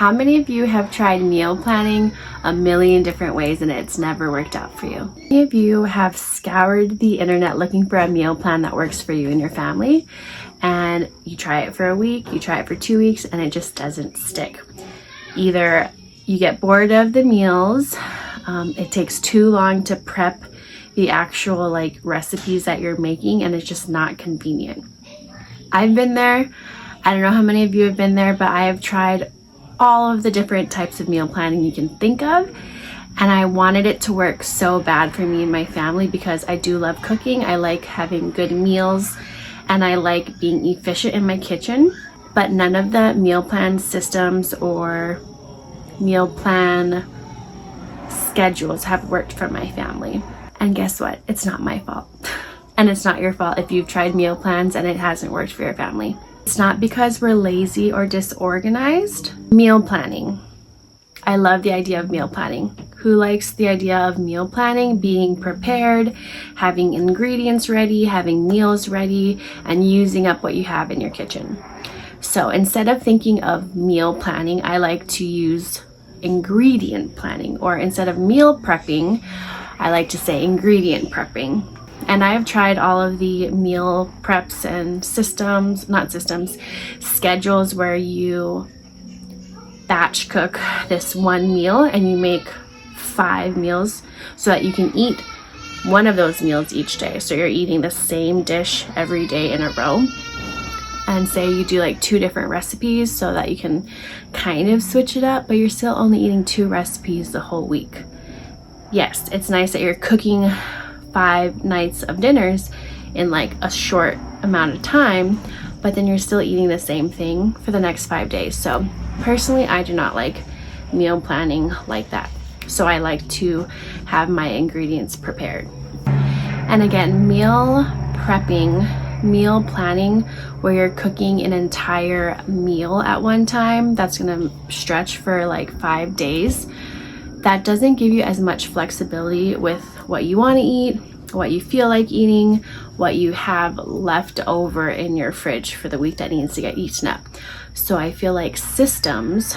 How many of you have tried meal planning a million different ways and it's never worked out for you? How many of you have scoured the internet looking for a meal plan that works for you and your family, and you try it for a week, you try it for 2 weeks, and it just doesn't stick? Either you get bored of the meals, it takes too long to prep the actual recipes that you're making, and it's just not convenient. I've been there. I don't know how many of you have been there, but I have tried all of the different types of meal planning you can think of, and I wanted it to work so bad for me and my family because I do love cooking. I like having good meals and I like being efficient in my kitchen, but none of the meal plan systems or meal plan schedules have worked for my family. And guess what? It's not my fault. And it's not your fault if you've tried meal plans and it hasn't worked for your family. It's not because we're lazy or disorganized. Meal planning. I love the idea of meal planning. Who likes the idea of meal planning? Being prepared, having ingredients ready, having meals ready, and using up what you have in your kitchen. So instead of thinking of meal planning, I like to use ingredient planning, or instead of meal prepping, I like to say ingredient prepping. And I have tried all of the meal preps and schedules where you batch cook this one meal and you make 5 meals so that you can eat one of those meals each day. So you're eating the same dish every day in a row. And say you do 2 different recipes so that you can kind of switch it up, but you're still only eating 2 recipes the whole week. Yes, it's nice that you're cooking 5 nights of dinners in a short amount of time, but then you're still eating the same thing for the next 5 days. So personally, I do not like meal planning like that. So I like to have my ingredients prepared. And again, meal prepping, meal planning, where you're cooking an entire meal at one time, that's gonna stretch for 5 days. That doesn't give you as much flexibility with what you want to eat, what you feel like eating, what you have left over in your fridge for the week that needs to get eaten up. So I feel like systems,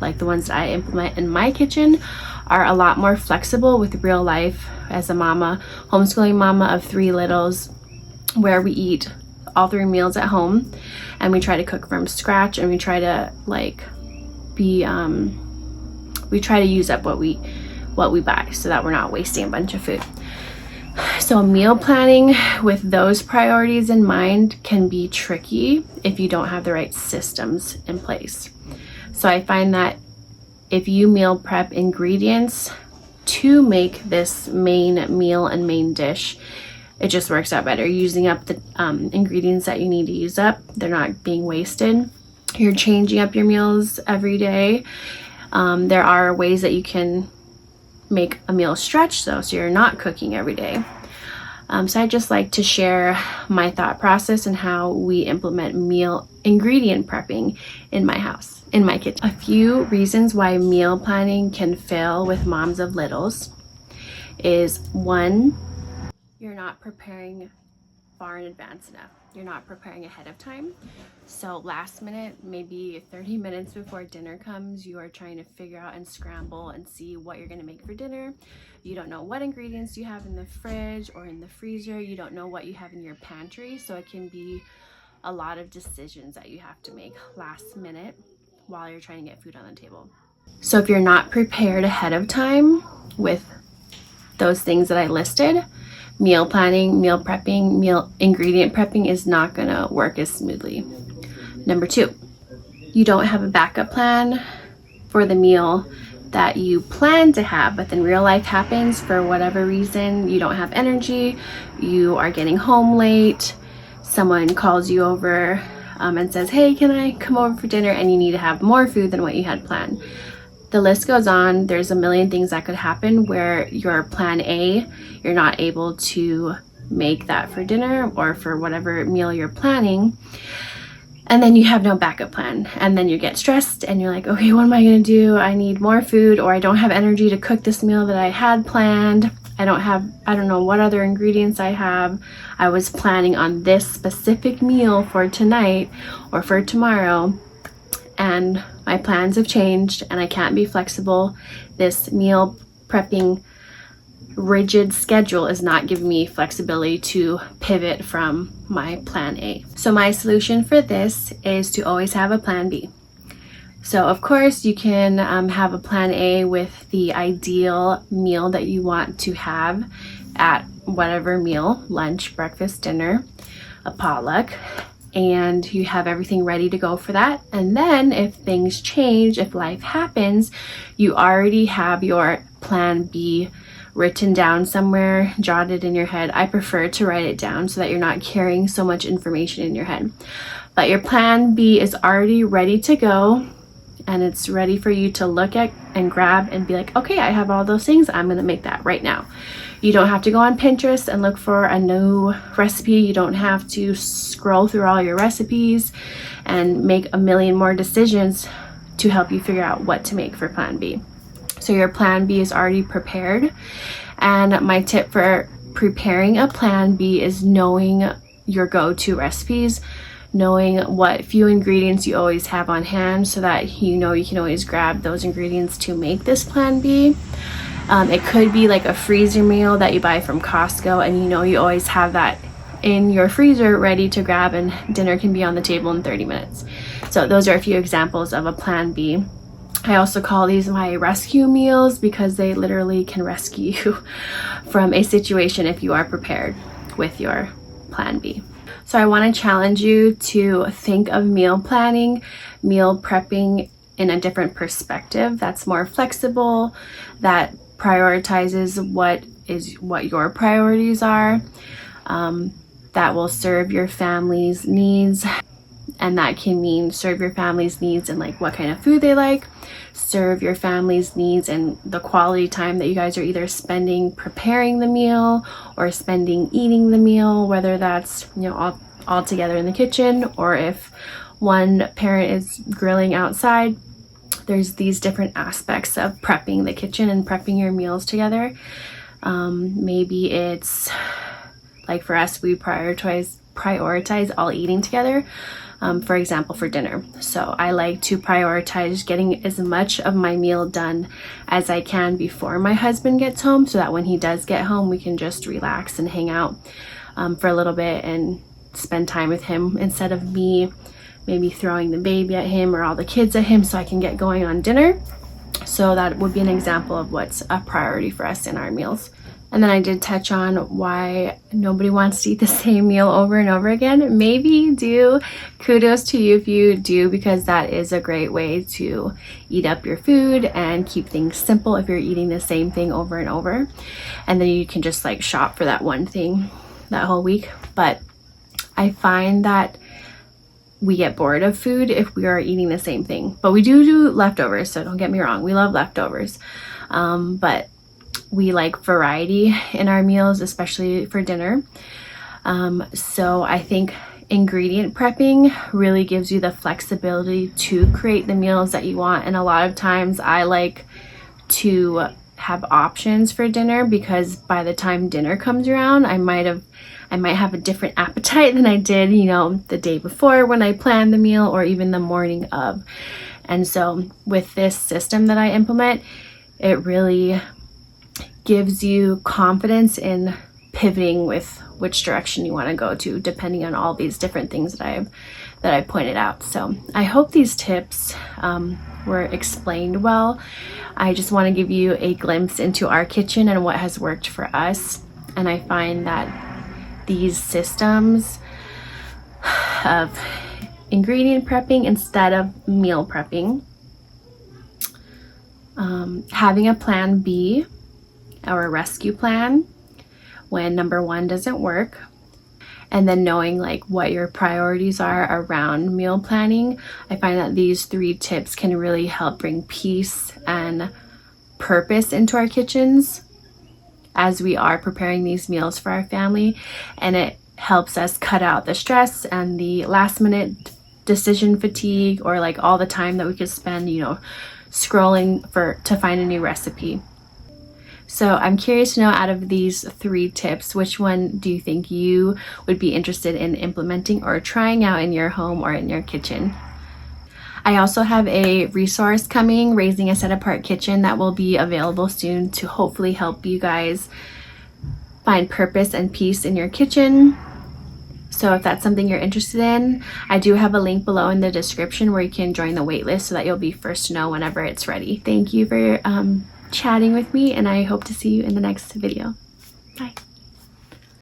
like the ones that I implement in my kitchen, are a lot more flexible with real life as a mama, homeschooling mama of 3 littles, where we eat all 3 meals at home and we try to cook from scratch, and we try to we try to use up what we buy so that we're not wasting a bunch of food. So meal planning with those priorities in mind can be tricky if you don't have the right systems in place. So I find that if you meal prep ingredients to make this main meal and main dish, it just works out better. Using up the ingredients that you need to use up, they're not being wasted. You're changing up your meals every day. There are ways that you can make a meal stretch though, so you're not cooking every day. So I just like to share my thought process and how we implement meal ingredient prepping in my house, in my kitchen. A few reasons why meal planning can fail with moms of littles is 1, you're not preparing far in advance enough. You're not preparing ahead of time. So last minute, maybe 30 minutes before dinner comes, you are trying to figure out and scramble and see what you're gonna make for dinner. You don't know what ingredients you have in the fridge or in the freezer. You don't know what you have in your pantry. So it can be a lot of decisions that you have to make last minute while you're trying to get food on the table. So if you're not prepared ahead of time with those things that I listed, meal planning, meal prepping, meal ingredient prepping is not gonna work as smoothly. Number 2, you don't have a backup plan for the meal that you plan to have, but then real life happens for whatever reason. You don't have energy, you are getting home late, someone calls you over and says, hey, can I come over for dinner? And you need to have more food than what you had planned. The list goes on. There's a million things that could happen where your plan A, you're not able to make that for dinner or for whatever meal you're planning. And then you have no backup plan. And then you get stressed and you're like, okay, what am I gonna do? I need more food, or I don't have energy to cook this meal that I had planned. I don't know what other ingredients I have. I was planning on this specific meal for tonight or for tomorrow, and my plans have changed and I can't be flexible. This meal prepping rigid schedule is not giving me flexibility to pivot from my plan A. So my solution for this is to always have a plan B. So of course you can have a plan A with the ideal meal that you want to have at whatever meal, lunch, breakfast, dinner, a potluck, and you have everything ready to go for that. And then if things change, if life happens, you already have your plan B written down somewhere, jotted in your head. I prefer to write it down so that you're not carrying so much information in your head. But your plan B is already ready to go, and it's ready for you to look at and grab and be like, okay, I have all those things, I'm gonna make that right now. You don't have to go on Pinterest and look for a new recipe. You don't have to scroll through all your recipes and make a million more decisions to help you figure out what to make for plan B. So your plan B is already prepared. And my tip for preparing a plan B is knowing your go-to recipes, knowing what few ingredients you always have on hand so that you know you can always grab those ingredients to make this plan B. It could be like a freezer meal that you buy from Costco and you know you always have that in your freezer ready to grab, and dinner can be on the table in 30 minutes. So those are a few examples of a plan B. I also call these my rescue meals because they literally can rescue you from a situation if you are prepared with your plan B. So I want to challenge you to think of meal planning, meal prepping in a different perspective that's more flexible, that prioritizes what your priorities are, that will serve your family's needs. And that can mean serve your family's needs and like what kind of food they like, serve your family's needs and the quality time that you guys are either spending preparing the meal or spending eating the meal, whether that's, you know, all together in the kitchen, or if one parent is grilling outside. There's these different aspects of prepping the kitchen and prepping your meals together. Maybe it's like for us, we prioritize all eating together. For example, for dinner. So I like to prioritize getting as much of my meal done as I can before my husband gets home, so that when he does get home, we can just relax and hang out for a little bit and spend time with him instead of me maybe throwing the baby at him or all the kids at him, so I can get going on dinner. So that would be an example of what's a priority for us in our meals. And then I did touch on why nobody wants to eat the same meal over and over again. Maybe you do. Kudos to you if you do, because that is a great way to eat up your food and keep things simple if you're eating the same thing over and over. And then you can just like shop for that one thing that whole week. But I find that we get bored of food if we are eating the same thing. But we do leftovers, so don't get me wrong. We love leftovers. But we like variety in our meals, especially for dinner. So I think ingredient prepping really gives you the flexibility to create the meals that you want. And a lot of times I like to have options for dinner, because by the time dinner comes around, I might have a different appetite than I did, you know, the day before when I planned the meal, or even the morning of. And so with this system that I implement, it really gives you confidence in pivoting with which direction you want to go to, depending on all these different things that I pointed out. So I hope these tips were explained well. I just want to give you a glimpse into our kitchen and what has worked for us. And I find that these systems of ingredient prepping instead of meal prepping, having a plan B or a rescue plan when number one doesn't work, and then knowing like what your priorities are around meal planning. I find that these 3 tips can really help bring peace and purpose into our kitchens as we are preparing these meals for our family, and it helps us cut out the stress and the last minute decision fatigue, or like all the time that we could spend, you know, scrolling to find a new recipe. So I'm curious to know, out of these 3 tips, which one do you think you would be interested in implementing or trying out in your home or in your kitchen? I also have a resource coming, Raising a Set Apart Kitchen, that will be available soon to hopefully help you guys find purpose and peace in your kitchen. So if that's something you're interested in, I do have a link below in the description where you can join the waitlist so that you'll be first to know whenever it's ready. Thank you for chatting with me, and I hope to see you in the next video. Bye.